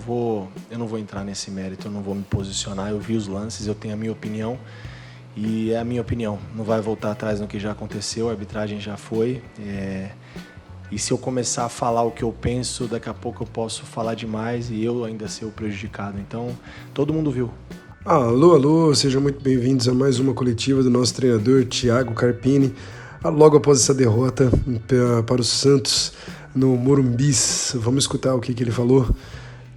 eu não vou entrar nesse mérito, eu não vou me posicionar. Eu vi os lances, eu tenho a minha opinião e é a minha opinião. Não vai voltar atrás no que já aconteceu, a arbitragem já foi. E se eu começar a falar o que eu penso, daqui a pouco eu posso falar demais e eu ainda ser o prejudicado. Então, todo mundo viu. Alô, alô, sejam muito bem-vindos a mais uma coletiva do nosso treinador Thiago Carpini, logo após essa derrota para o Santos no Morumbis. Vamos escutar o que ele falou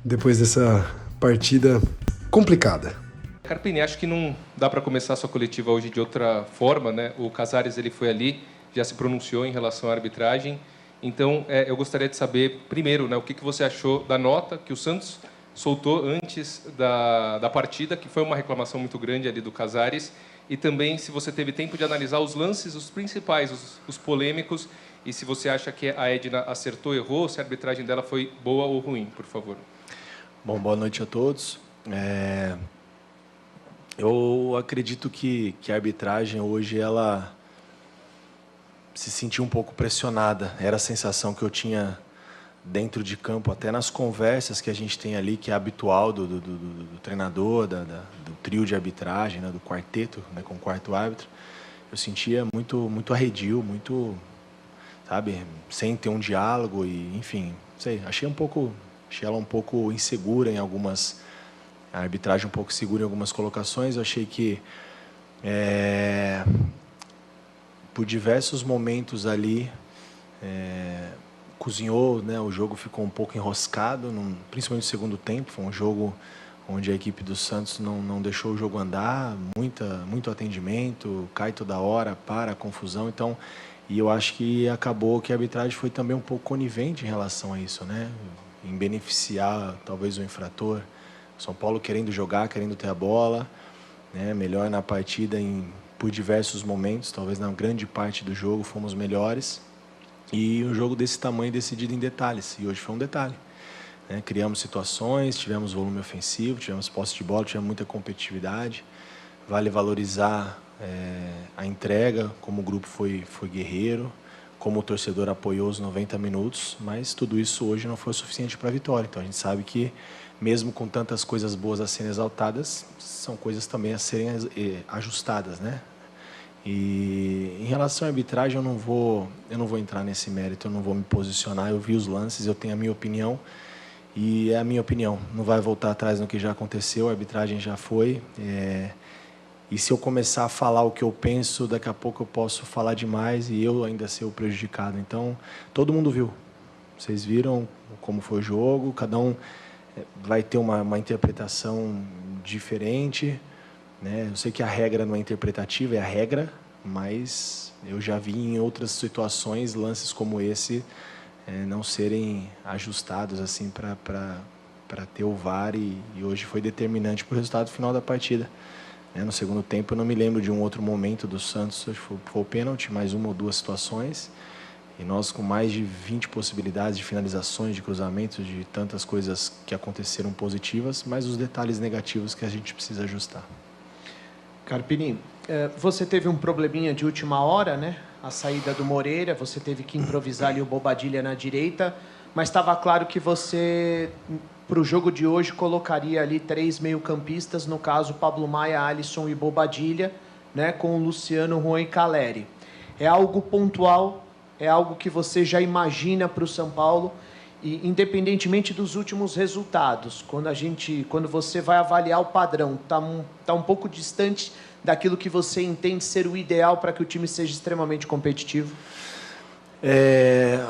depois dessa partida complicada. Carpini, acho que não dá para começar a sua coletiva hoje de outra forma, né? O Casares ele foi ali, já se pronunciou em relação à arbitragem. Então, eu gostaria de saber, primeiro, né, o que você achou da nota que o Santos soltou antes da partida, que foi uma reclamação muito grande ali do Casares, e também se você teve tempo de analisar os lances, os principais, os polêmicos, e se você acha que a Edna acertou, errou, se a arbitragem dela foi boa ou ruim, por favor. Bom, boa noite a todos. Eu acredito que a arbitragem hoje, ela se sentiu um pouco pressionada. Era a sensação que eu tinha dentro de campo, até nas conversas que a gente tem ali, que é habitual do treinador, do trio de arbitragem, né, do quarteto, né, com o quarto árbitro. Eu sentia muito arredio, muito, sabe, sem ter um diálogo e, enfim, sei, achei ela um pouco insegura em algumas, a arbitragem um pouco segura em algumas colocações. Eu achei que por diversos momentos ali cozinhou, né? O jogo ficou um pouco enroscado, principalmente no segundo tempo. Foi um jogo onde a equipe do Santos não deixou o jogo andar, muito atendimento, cai toda hora, confusão. Então, e eu acho que acabou que a arbitragem foi também um pouco conivente em relação a isso, né? Em beneficiar talvez o infrator. São Paulo querendo jogar, querendo ter a bola, né? Melhor na partida por diversos momentos, talvez na grande parte do jogo fomos melhores. E um jogo desse tamanho decidido em detalhes, e hoje foi um detalhe, né? Criamos situações, tivemos volume ofensivo, tivemos posse de bola, tivemos muita competitividade. Vale valorizar a entrega, como o grupo foi guerreiro, como o torcedor apoiou os 90 minutos, mas tudo isso hoje não foi suficiente para a vitória. Então a gente sabe que, mesmo com tantas coisas boas a serem exaltadas, são coisas também a serem ajustadas, né? E em relação à arbitragem, eu não vou entrar nesse mérito, eu não vou me posicionar. Eu vi os lances, eu tenho a minha opinião e é a minha opinião. Não vai voltar atrás no que já aconteceu, a arbitragem já foi. E se eu começar a falar o que eu penso, daqui a pouco eu posso falar demais e eu ainda ser o prejudicado. Então, todo mundo viu. Vocês viram como foi o jogo, cada um vai ter uma interpretação diferente, né? Eu sei que a regra não é interpretativa, é a regra, mas eu já vi em outras situações lances como esse não serem ajustados assim para ter o VAR e hoje foi determinante para o resultado final da partida. No segundo tempo eu não me lembro de um outro momento do Santos, foi o pênalti, mais uma ou duas situações, e nós com mais de 20 possibilidades de finalizações, de cruzamentos, de tantas coisas que aconteceram positivas, mas os detalhes negativos que a gente precisa ajustar. Carpini, você teve um probleminha de última hora, né? A saída do Moreira, você teve que improvisar ali o Bobadilla na direita, mas estava claro que você, para o jogo de hoje, colocaria ali 3 meio-campistas, no caso Pablo Maia, Alisson e Bobadilla, né? Com o Luciano, Juan e Calleri. É algo pontual, é algo que você já imagina para o São Paulo, e independentemente dos últimos resultados, quando você vai avaliar o padrão, tá um pouco distante daquilo que você entende ser o ideal para que o time seja extremamente competitivo?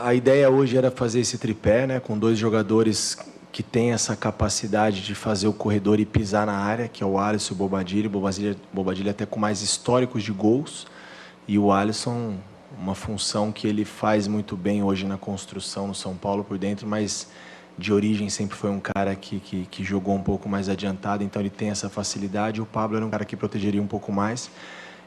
A ideia hoje era fazer esse tripé, né, com 2 jogadores que têm essa capacidade de fazer o corredor e pisar na área, que é o Alisson e o Bobadilla até com mais históricos de gols, e o Alisson, uma função que ele faz muito bem hoje na construção no São Paulo por dentro, mas de origem sempre foi um cara que jogou um pouco mais adiantado, então ele tem essa facilidade. O Pablo era um cara que protegeria um pouco mais.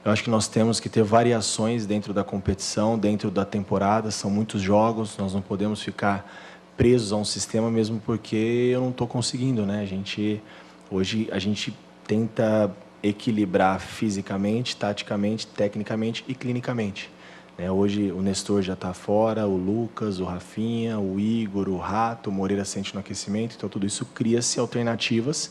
Eu acho que nós temos que ter variações dentro da competição, dentro da temporada, são muitos jogos, nós não podemos ficar presos a um sistema, mesmo porque eu não estou conseguindo, né? Hoje a gente tenta equilibrar fisicamente, taticamente, tecnicamente e clinicamente. Hoje o Nestor já está fora, o Lucas, o Rafinha, o Igor, o Rato, o Moreira sente no aquecimento, então tudo isso cria-se alternativas.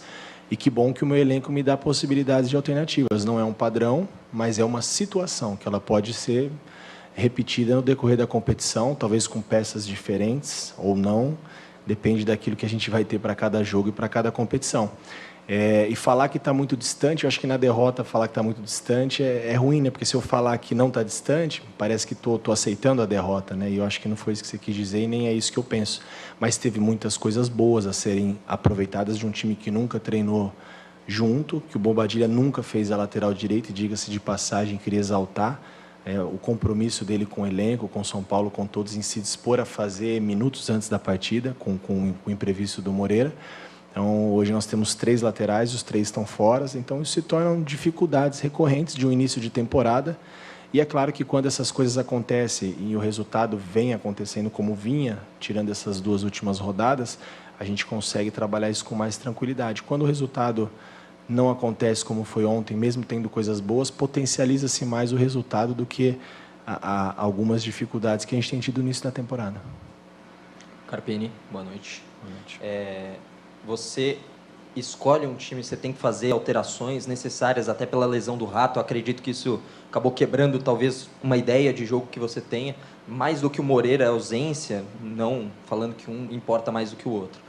E que bom que o meu elenco me dá possibilidades de alternativas. Não é um padrão, mas é uma situação que ela pode ser repetida no decorrer da competição, talvez com peças diferentes ou não, depende daquilo que a gente vai ter para cada jogo e para cada competição. E falar que está muito distante, eu acho que na derrota falar que está muito distante é ruim, né? Porque se eu falar que não está distante, parece que estou aceitando a derrota, né? E eu acho que não foi isso que você quis dizer e nem é isso que eu penso. Mas teve muitas coisas boas a serem aproveitadas de um time que nunca treinou junto, que o Bobadilla nunca fez a lateral direita, e diga-se de passagem, queria exaltar o compromisso dele com o elenco, com São Paulo, com todos, em se dispor a fazer minutos antes da partida, com o imprevisto do Moreira. Então, hoje nós temos 3 laterais, os 3 estão fora, então isso se tornam dificuldades recorrentes de um início de temporada. E é claro que quando essas coisas acontecem e o resultado vem acontecendo como vinha, tirando essas 2 últimas rodadas, a gente consegue trabalhar isso com mais tranquilidade. Quando o resultado não acontece como foi ontem, mesmo tendo coisas boas, potencializa-se mais o resultado do que algumas dificuldades que a gente tem tido no início da temporada. Carpini, boa noite. Boa noite. Você escolhe um time, você tem que fazer alterações necessárias, até pela lesão do Rato. Eu acredito que isso acabou quebrando talvez uma ideia de jogo que você tenha, mais do que o Moreira, a ausência, não falando que um importa mais do que o outro.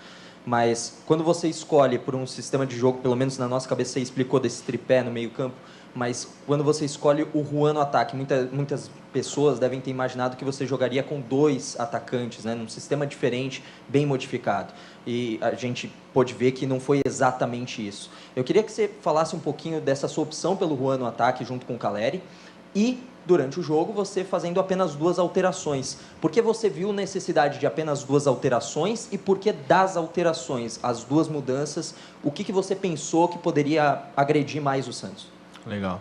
Mas quando você escolhe por um sistema de jogo, pelo menos na nossa cabeça você explicou desse tripé no meio campo, mas quando você escolhe o Juan no ataque, muitas pessoas devem ter imaginado que você jogaria com 2 atacantes, né, num sistema diferente, bem modificado. E a gente pôde ver que não foi exatamente isso. Eu queria que você falasse um pouquinho dessa sua opção pelo Juan no ataque junto com o Calleri e, durante o jogo, você fazendo apenas 2 alterações. Por que você viu necessidade de apenas 2 alterações e por que das alterações, as 2 mudanças, o que você pensou que poderia agredir mais o Santos? Legal.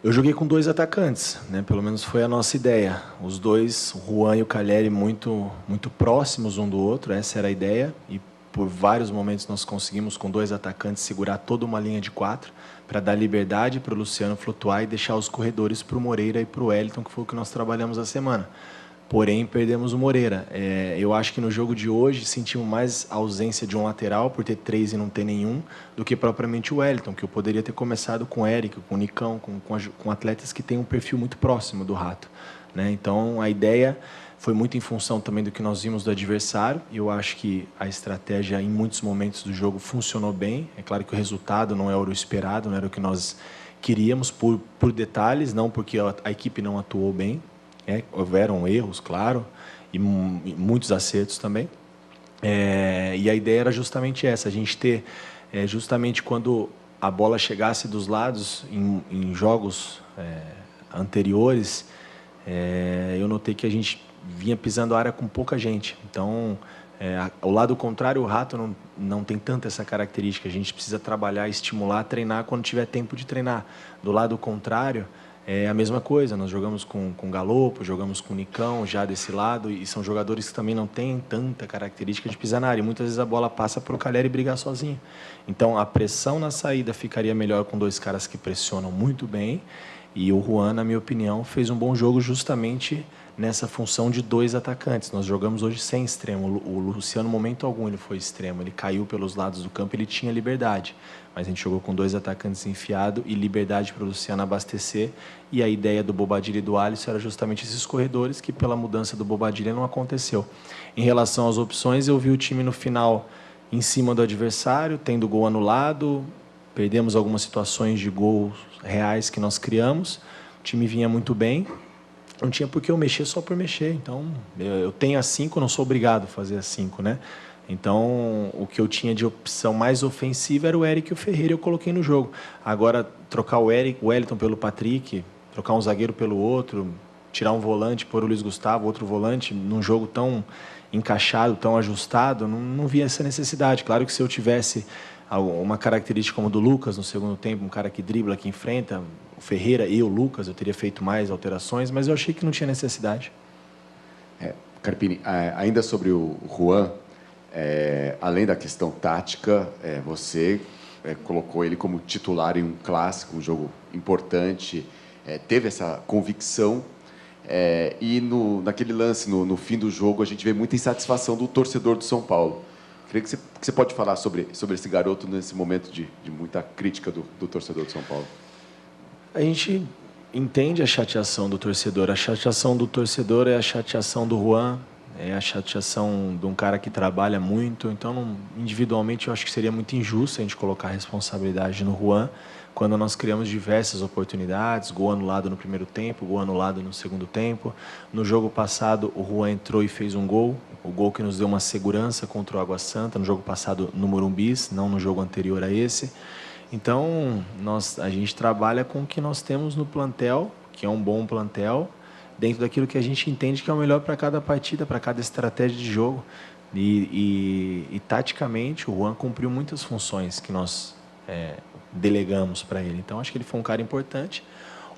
Eu joguei com 2 atacantes, né? Pelo menos foi a nossa ideia. Os 2, o Juan e o Calleri, muito próximos um do outro, essa era a ideia. E por vários momentos nós conseguimos, com 2 atacantes, segurar toda uma linha de 4 para dar liberdade para o Luciano flutuar e deixar os corredores para o Moreira e para o Wellington, que foi o que nós trabalhamos a semana. Porém, perdemos o Moreira. Eu acho que no jogo de hoje sentimos mais a ausência de um lateral, por ter 3 e não ter nenhum, do que propriamente o Wellington, que eu poderia ter começado com o Eric, com o Nicão, com atletas que têm um perfil muito próximo do Rato, né? Então, a ideia foi muito em função também do que nós vimos do adversário. Eu acho que a estratégia, em muitos momentos do jogo, funcionou bem. É claro que o resultado não era o esperado, não era o que nós queríamos, por detalhes, não porque a equipe não atuou bem. Houveram erros, claro, e muitos acertos também. E a ideia era justamente essa, a gente ter, justamente quando a bola chegasse dos lados, em jogos anteriores, eu notei que a gente vinha pisando a área com pouca gente. Então, ao lado contrário, o Rato não tem tanta essa característica. A gente precisa trabalhar, estimular, treinar quando tiver tempo de treinar. Do lado contrário, é a mesma coisa, nós jogamos com o Galopo, jogamos com o Nicão, já desse lado, e são jogadores que também não têm tanta característica de pisar na área. E muitas vezes a bola passa para o Calleri brigar sozinho. Então, a pressão na saída ficaria melhor com 2 caras que pressionam muito bem, e o Juan, na minha opinião, fez um bom jogo justamente nessa função de 2 atacantes. Nós jogamos hoje sem extremo. O Luciano, no momento algum, ele foi extremo. Ele caiu pelos lados do campo, ele tinha liberdade. Mas a gente jogou com 2 atacantes enfiados e liberdade para o Luciano abastecer. E a ideia do Bobadilla e do Alisson era justamente esses corredores, que pela mudança do Bobadilla não aconteceu. Em relação às opções, eu vi o time no final em cima do adversário, tendo gol anulado. Perdemos algumas situações de gols reais que nós criamos. O time vinha muito bem. Não tinha por que eu mexer só por mexer. Então, eu tenho as 5, não sou obrigado a fazer as 5, né? Então, o que eu tinha de opção mais ofensiva era o Eric e o Ferreira, eu coloquei no jogo. Agora, trocar o Wellington pelo Patrick, trocar um zagueiro pelo outro, tirar um volante, pôr o Luiz Gustavo, outro volante, num jogo tão encaixado, tão ajustado, não via essa necessidade. Claro que se eu tivesse uma característica como a do Lucas no segundo tempo, um cara que dribla, que enfrenta, o Ferreira e o Lucas, eu teria feito mais alterações, mas eu achei que não tinha necessidade. Carpini, ainda sobre o Juan, além da questão tática, você colocou ele como titular em um clássico, um jogo importante, teve essa convicção. E naquele lance, no fim do jogo, a gente vê muita insatisfação do torcedor do São Paulo. Queria que você pode falar sobre esse garoto nesse momento de muita crítica do torcedor do São Paulo. A gente entende a chateação do torcedor. A chateação do torcedor é a chateação do Juan, é a chateação de um cara que trabalha muito. Então, individualmente, eu acho que seria muito injusto a gente colocar a responsabilidade no Juan, quando nós criamos diversas oportunidades, gol anulado no primeiro tempo, gol anulado no segundo tempo. No jogo passado, o Juan entrou e fez um gol, o gol que nos deu uma segurança contra o Água Santa, no jogo passado no Morumbis, não no jogo anterior a esse. Então, a gente trabalha com o que nós temos no plantel, que é um bom plantel, dentro daquilo que a gente entende que é o melhor para cada partida, para cada estratégia de jogo. E taticamente, o Juan cumpriu muitas funções que nós delegamos para ele. Então, acho que ele foi um cara importante.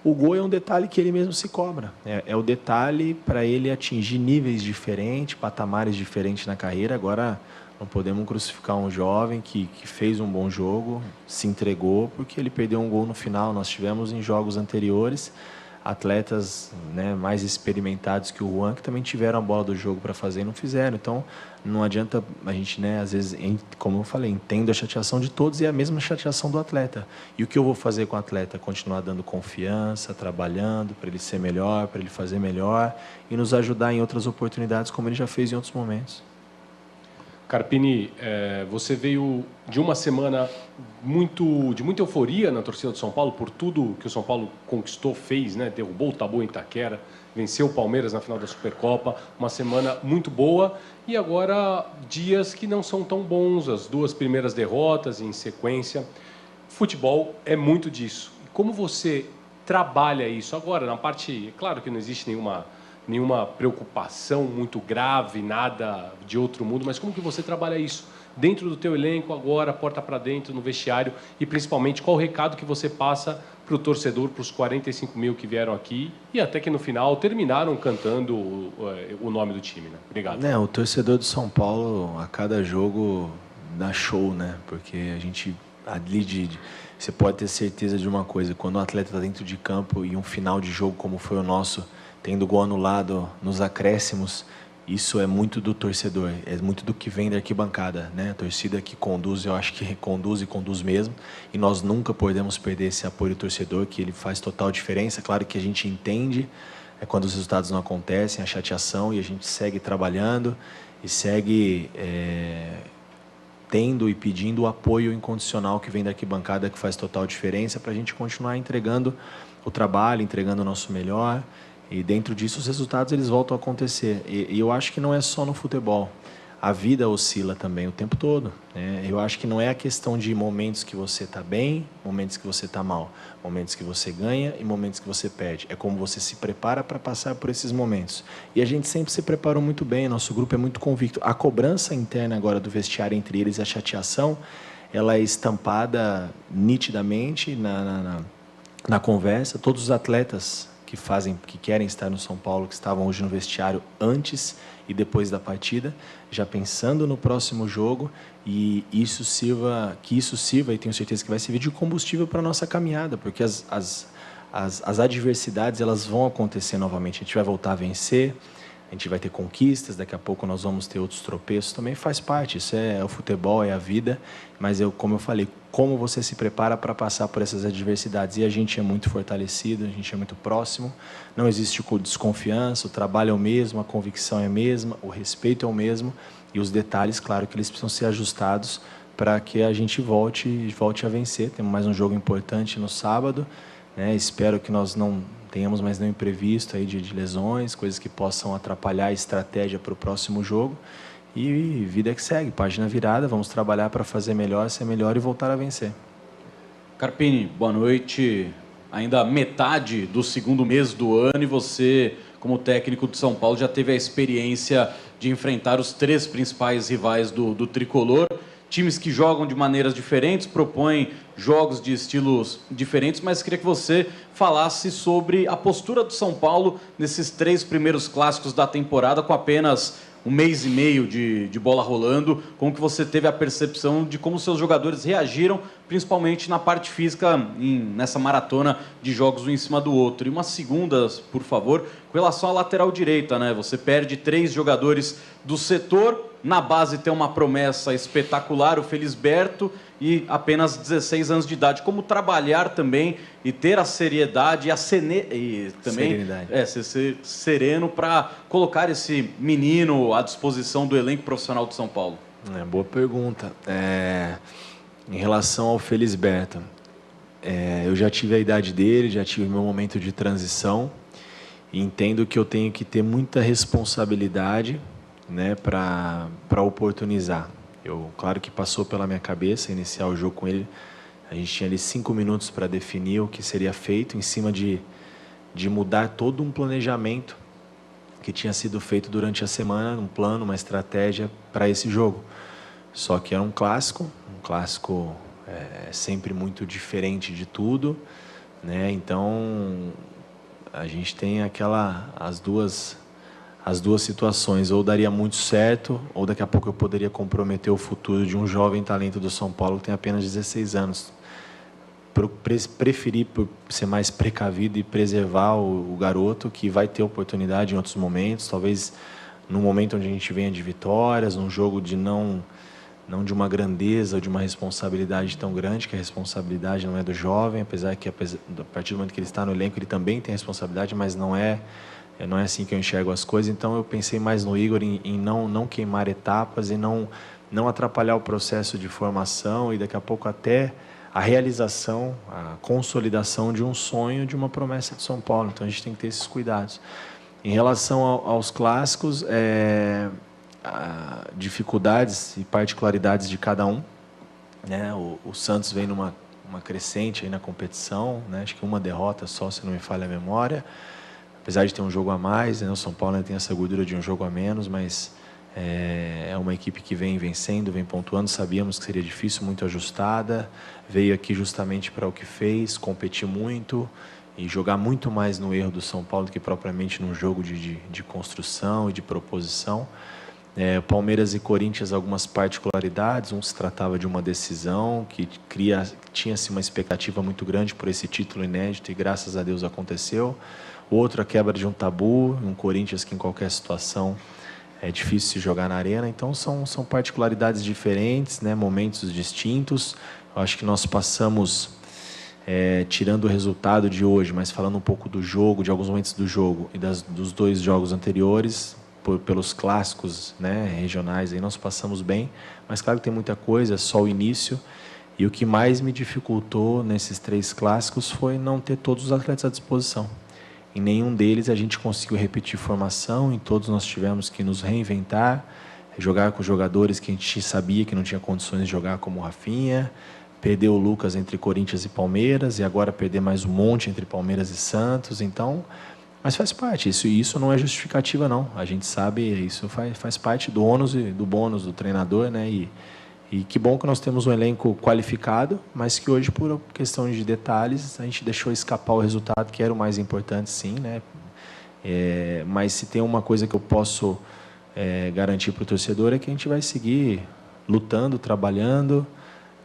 O gol é um detalhe que ele mesmo se cobra. É o detalhe para ele atingir níveis diferentes, patamares diferentes na carreira. Agora, não podemos crucificar um jovem que fez um bom jogo, se entregou, porque ele perdeu um gol no final. Nós tivemos em jogos anteriores atletas, né, mais experimentados que o Juan, que também tiveram a bola do jogo para fazer e não fizeram. Então, não adianta a gente, né, às vezes, como eu falei, entendo a chateação de todos e a mesma chateação do atleta. E o que eu vou fazer com o atleta? Continuar dando confiança, trabalhando para ele ser melhor, para ele fazer melhor e nos ajudar em outras oportunidades, como ele já fez em outros momentos. Carpini, você veio de uma semana de muita euforia na torcida do São Paulo por tudo que o São Paulo conquistou, fez, né? Derrubou o Tabu em Itaquera, venceu o Palmeiras na final da Supercopa, uma semana muito boa, e agora dias que não são tão bons, as 2 primeiras derrotas em sequência. Futebol é muito disso. Como você trabalha isso agora, na parte... Claro que não existe nenhuma preocupação muito grave, nada de outro mundo, mas como que você trabalha isso dentro do teu elenco agora, porta para dentro, no vestiário, e principalmente qual o recado que você passa para o torcedor, para os 45 mil que vieram aqui e até que no final terminaram cantando o nome do time, né? Obrigado. O torcedor do São Paulo, a cada jogo, dá show, né? Porque a gente, ali você pode ter certeza de uma coisa, quando o atleta está dentro de campo e um final de jogo como foi o nosso, tendo gol anulado nos acréscimos, isso é muito do torcedor, é muito do que vem da arquibancada, né? A torcida que conduz, eu acho que conduz e conduz mesmo, e nós nunca podemos perder esse apoio do torcedor, que ele faz total diferença. Claro que a gente entende quando os resultados não acontecem, a chateação, e a gente segue trabalhando e segue tendo e pedindo o apoio incondicional que vem da arquibancada, que faz total diferença, para a gente continuar entregando o trabalho, entregando o nosso melhor. E dentro disso os resultados eles voltam a acontecer. E eu acho que não é só no futebol. A vida oscila também o tempo todo, né? Eu acho que não é a questão de momentos que você está bem, momentos que você está mal, momentos que você ganha e momentos que você perde. É como você se prepara para passar por esses momentos. E a gente sempre se preparou muito bem, nosso grupo é muito convicto. A cobrança interna agora do vestiário entre eles, a chateação, ela é estampada nitidamente na conversa. Todos os atletas que querem estar no São Paulo, que estavam hoje no vestiário antes e depois da partida, já pensando no próximo jogo, e que isso sirva, e tenho certeza que vai servir de combustível para a nossa caminhada, porque as adversidades elas vão acontecer novamente, a gente vai voltar a vencer, a gente vai ter conquistas, daqui a pouco nós vamos ter outros tropeços, também faz parte, isso é o futebol, é a vida, mas como eu falei, como você se prepara para passar por essas adversidades, e a gente é muito fortalecido, a gente é muito próximo, não existe desconfiança, o trabalho é o mesmo, a convicção é a mesma, o respeito é o mesmo, e os detalhes, claro que eles precisam ser ajustados para que a gente volte a vencer. Temos mais um jogo importante no sábado, né? Espero que nós não tenhamos mais nenhum imprevisto aí de lesões, coisas que possam atrapalhar a estratégia para o próximo jogo. E vida que segue, página virada, vamos trabalhar para fazer melhor, ser melhor e voltar a vencer. Carpini, boa noite. Ainda metade do segundo mês do ano e você, como técnico de São Paulo, já teve a experiência de enfrentar os 3 principais rivais do Tricolor. Times que jogam de maneiras diferentes, propõem jogos de estilos diferentes, mas queria que você falasse sobre a postura do São Paulo nesses 3 primeiros clássicos da temporada, com apenas um mês e meio de bola rolando, como que você teve a percepção de como seus jogadores reagiram, principalmente na parte física, nessa maratona de jogos um em cima do outro? E uma segunda, por favor, com relação à lateral direita, né? Você perde 3 jogadores do setor, na base tem uma promessa espetacular, o Felisberto, e apenas 16 anos de idade. Como trabalhar também e ter a seriedade e também serenidade. ser sereno para colocar esse menino à disposição do elenco profissional de São Paulo? Boa pergunta. Em relação ao Felisberto, eu já tive a idade dele, já tive meu momento de transição e entendo que eu tenho que ter muita responsabilidade, né, para oportunizar. Claro que passou pela minha cabeça iniciar o jogo com ele. A gente tinha ali 5 minutos para definir o que seria feito em cima de mudar todo um planejamento que tinha sido feito durante a semana, um plano, uma estratégia para esse jogo. Só que era um clássico sempre muito diferente de tudo, né? Então a gente tem as duas situações, ou daria muito certo, ou daqui a pouco eu poderia comprometer o futuro de um jovem talento do São Paulo que tem apenas 16 anos. Preferi por ser mais precavido e preservar o garoto, que vai ter oportunidade em outros momentos, talvez num momento onde a gente venha de vitórias, num jogo de não de uma grandeza ou de uma responsabilidade tão grande, que a responsabilidade não é do jovem, apesar que a partir do momento que ele está no elenco ele também tem responsabilidade, mas não é assim que eu enxergo as coisas. Então eu pensei mais no Igor em não queimar etapas e não atrapalhar o processo de formação e daqui a pouco até a realização, a consolidação de um sonho, de uma promessa de São Paulo. Então a gente tem que ter esses cuidados. Em relação aos clássicos, dificuldades e particularidades de cada um, né? O Santos vem numa crescente aí na competição, né? Acho que uma derrota só, se não me falha a memória. Apesar de ter um jogo a mais, né? O São Paulo tem essa gordura de um jogo a menos, mas é uma equipe que vem vencendo, vem pontuando. Sabíamos que seria difícil, muito ajustada. Veio aqui justamente para o que fez, competir muito e jogar muito mais no erro do São Paulo do que propriamente num jogo de construção e de proposição. Palmeiras e Corinthians, algumas particularidades. Um se tratava de uma decisão que tinha-se uma expectativa muito grande por esse título inédito e graças a Deus aconteceu. Outro, a quebra de um tabu, um Corinthians que em qualquer situação é difícil se jogar na arena. Então são particularidades diferentes, né? Momentos distintos. Eu acho que nós passamos, tirando o resultado de hoje, mas falando um pouco do jogo, de alguns momentos do jogo e dos 2 jogos anteriores, pelos clássicos, né, regionais, aí nós passamos bem, mas claro que tem muita coisa, só o início. E o que mais me dificultou nesses 3 clássicos foi não ter todos os atletas à disposição. Em nenhum deles a gente conseguiu repetir formação, em todos nós tivemos que nos reinventar, jogar com jogadores que a gente sabia que não tinha condições de jogar, como o Rafinha, perder o Lucas entre Corinthians e Palmeiras, e agora perder mais um monte entre Palmeiras e Santos. Então, mas faz parte, isso não é justificativa não, a gente sabe, isso faz parte do ônus e do bônus do treinador, né? E que bom que nós temos um elenco qualificado, mas que hoje, por questão de detalhes, a gente deixou escapar o resultado, que era o mais importante, sim, né? Mas se tem uma coisa que eu posso garantir para o torcedor é que a gente vai seguir lutando, trabalhando,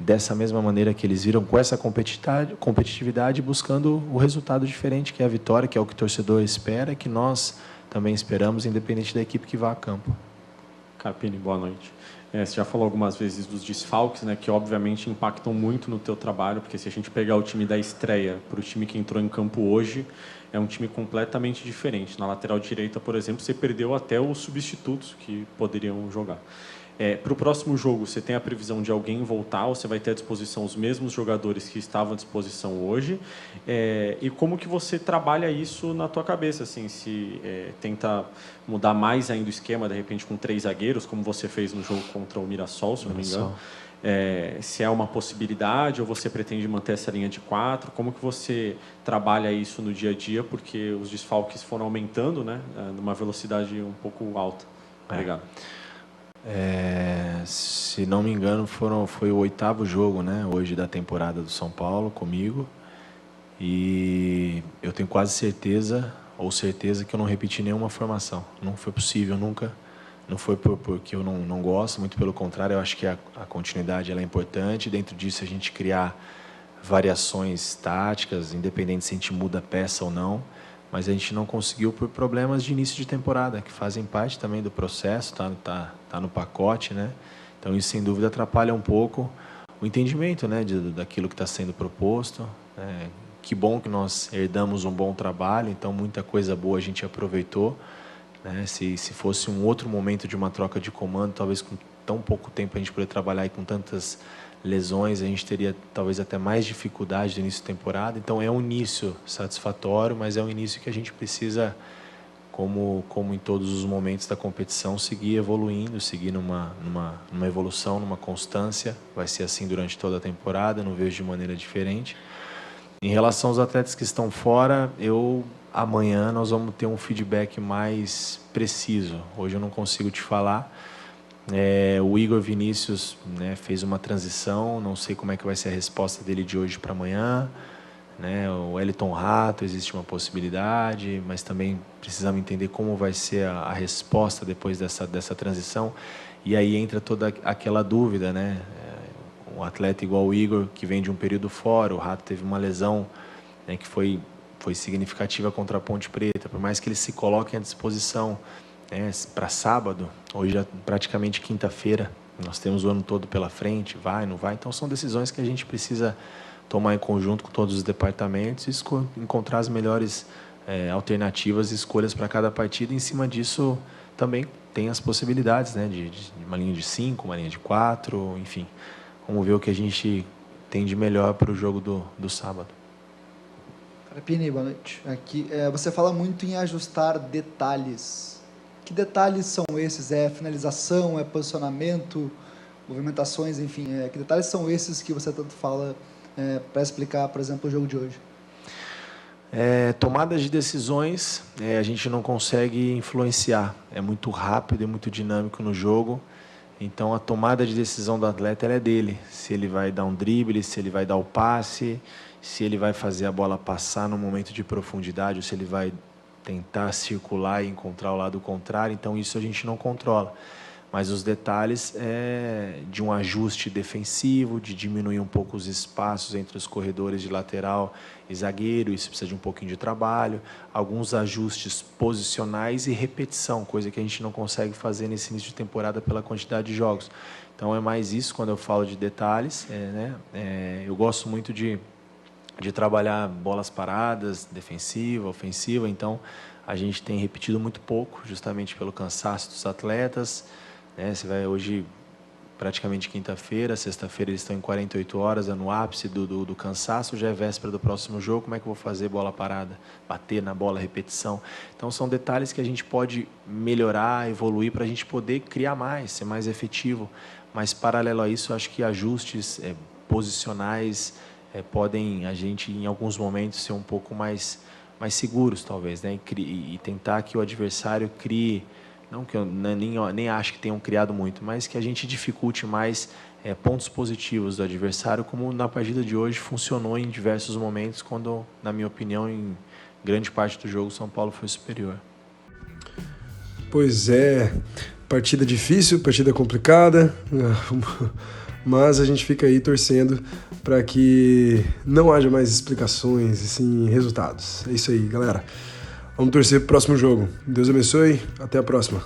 dessa mesma maneira que eles viram, com essa competitividade, buscando o resultado diferente, que é a vitória, que é o que o torcedor espera, que nós também esperamos, independente da equipe que vá a campo. Carpini, boa noite. Você já falou algumas vezes dos desfalques, né, que obviamente impactam muito no teu trabalho, porque se a gente pegar o time da estreia para o time que entrou em campo hoje, é um time completamente diferente. Na lateral direita, por exemplo, você perdeu até os substitutos que poderiam jogar. Para o próximo jogo, você tem a previsão de alguém voltar ou você vai ter à disposição os mesmos jogadores que estavam à disposição hoje? E como que você trabalha isso na tua cabeça? Assim, se tenta mudar mais ainda o esquema, de repente com 3 zagueiros, como você fez no jogo contra o Mirassol, se não me engano? Se é uma possibilidade ou você pretende manter essa linha de 4? Como que você trabalha isso no dia a dia? Porque os desfalques foram aumentando, né, numa velocidade um pouco alta. Obrigado. Se não me engano, foi o 8º jogo, né, hoje da temporada do São Paulo comigo, e eu tenho quase certeza que eu não repeti nenhuma formação. Não foi possível nunca Não foi porque eu não gosto, muito pelo contrário, eu acho que a continuidade ela é importante. Dentro disso, a gente criar variações táticas, independente se a gente muda a peça ou não, mas a gente não conseguiu por problemas de início de temporada, que fazem parte também do processo, tá no pacote, né? Então isso sem dúvida atrapalha um pouco o entendimento, né, daquilo que está sendo proposto. Que bom que nós herdamos um bom trabalho, então muita coisa boa a gente aproveitou, né? Se fosse um outro momento de uma troca de comando, talvez com tão pouco tempo a gente poderia trabalhar e com tantas lesões, a gente teria talvez até mais dificuldade no início da temporada. Então é um início satisfatório, mas é um início que a gente precisa, como em todos os momentos da competição, seguir evoluindo, seguir numa evolução, numa constância. Vai ser assim durante toda a temporada, não vejo de maneira diferente. Em relação aos atletas que estão fora, amanhã nós vamos ter um feedback mais preciso. Hoje eu não consigo te falar. O Igor Vinícius, né, fez uma transição, não sei como é que vai ser a resposta dele de hoje para amanhã. Né? O Wellington Rato, existe uma possibilidade, mas também precisamos entender como vai ser a resposta depois dessa transição. E aí entra toda aquela dúvida, né? Um atleta igual o Igor, que vem de um período fora, o Rato teve uma lesão, né, que foi significativa contra a Ponte Preta. Por mais que ele se coloque à disposição, né, para sábado, hoje é praticamente quinta-feira, nós temos o ano todo pela frente, vai, não vai. Então são decisões que a gente precisa tomar em conjunto com todos os departamentos e encontrar as melhores alternativas e escolhas para cada partida. Em cima disso também tem as possibilidades, né, de uma linha de 5, uma linha de 4, enfim. Vamos ver o que a gente tem de melhor para o jogo do sábado. Carpini, boa noite. Aqui, você fala muito em ajustar detalhes. Que detalhes são esses? É finalização, é posicionamento, movimentações, enfim. Que detalhes são esses que você tanto fala para explicar, por exemplo, o jogo de hoje? Tomadas de decisões, a gente não consegue influenciar. É muito rápido e muito dinâmico no jogo. Então, a tomada de decisão do atleta ela é dele. Se ele vai dar um drible, se ele vai dar o passe, se ele vai fazer a bola passar no momento de profundidade, ou se ele vai tentar circular e encontrar o lado contrário. Então, isso a gente não controla. Mas os detalhes de um ajuste defensivo, de diminuir um pouco os espaços entre os corredores de lateral e zagueiro, isso precisa de um pouquinho de trabalho, alguns ajustes posicionais e repetição, coisa que a gente não consegue fazer nesse início de temporada pela quantidade de jogos. Então é mais isso quando eu falo de detalhes. Eu gosto muito de trabalhar bolas paradas, defensiva, ofensiva, então a gente tem repetido muito pouco, justamente pelo cansaço dos atletas. Você vai hoje, praticamente quinta-feira, sexta-feira eles estão em 48 horas, no ápice do cansaço, já é véspera do próximo jogo, como é que eu vou fazer bola parada, bater na bola, repetição? Então são detalhes que a gente pode melhorar, evoluir para a gente poder criar mais, ser mais efetivo, mas paralelo a isso, acho que ajustes posicionais podem, a gente em alguns momentos ser um pouco mais seguros talvez, né? E tentar que o adversário crie, não que eu nem acho que tenham criado muito, mas que a gente dificulte mais pontos positivos do adversário, como na partida de hoje funcionou em diversos momentos, quando, na minha opinião, em grande parte do jogo, o São Paulo foi superior. Pois é, partida difícil, partida complicada, mas a gente fica aí torcendo para que não haja mais explicações e sim resultados. É isso aí, galera. Vamos torcer pro próximo jogo. Deus abençoe. Até a próxima.